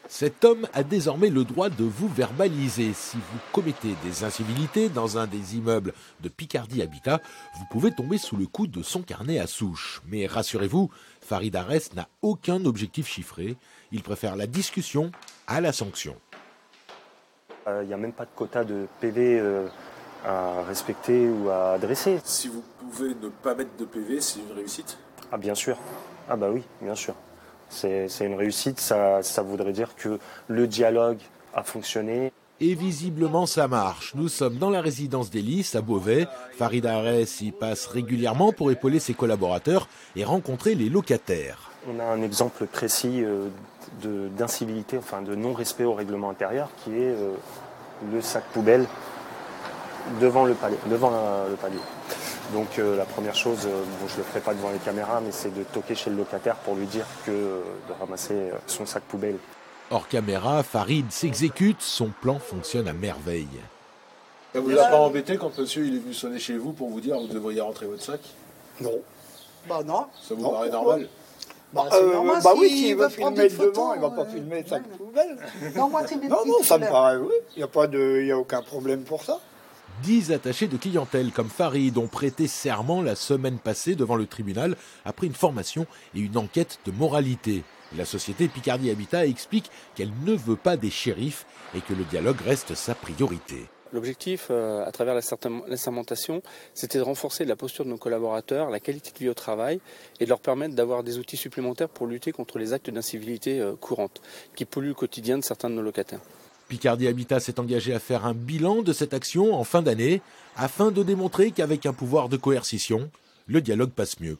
Cet homme a désormais le droit de vous verbaliser. Si vous commettez des incivilités dans un des immeubles de Picardie Habitat, vous pouvez tomber sous le coup de son carnet à souche. Mais rassurez-vous, Farid Arès n'a aucun objectif chiffré. Il préfère la discussion à la sanction. Il n'y a même pas de quota de PV à respecter ou à adresser. Si vous pouvez ne pas mettre de PV, c'est une réussite ? Ah bien sûr. Ah bah oui, bien sûr. C'est une réussite, ça voudrait dire que le dialogue a fonctionné. Et visiblement ça marche. Nous sommes dans la résidence d'Hélice à Beauvais. Farid Arès y passe régulièrement pour épauler ses collaborateurs et rencontrer les locataires. On a un exemple précis d'incivilité, enfin de non-respect au règlement intérieur, qui est le sac poubelle devant le palier. Donc la première chose, je ne le ferai pas devant les caméras, mais c'est de toquer chez le locataire pour lui dire de ramasser son sac poubelle. Hors caméra, Farid s'exécute, son plan fonctionne à merveille. Ça vous a pas embêté quand monsieur il est venu sonner chez vous pour vous dire que vous devriez rentrer votre sac ? Non. Bah non. Ça vous paraît normal ? Normal, oui, s'il veut filmer devant, il ne va pas filmer le sac poubelle. Non, ça me paraît, oui. Il n'y a aucun problème pour ça. 10 attachés de clientèle comme Farid ont prêté serment la semaine passée devant le tribunal après une formation et une enquête de moralité. La société Picardie Habitat explique qu'elle ne veut pas des shérifs et que le dialogue reste sa priorité. L'objectif, à travers l'assermentation, c'était de renforcer la posture de nos collaborateurs, la qualité de vie au travail et de leur permettre d'avoir des outils supplémentaires pour lutter contre les actes d'incivilité courantes qui polluent le quotidien de certains de nos locataires. Picardie Habitat s'est engagé à faire un bilan de cette action en fin d'année afin de démontrer qu'avec un pouvoir de coercition, le dialogue passe mieux.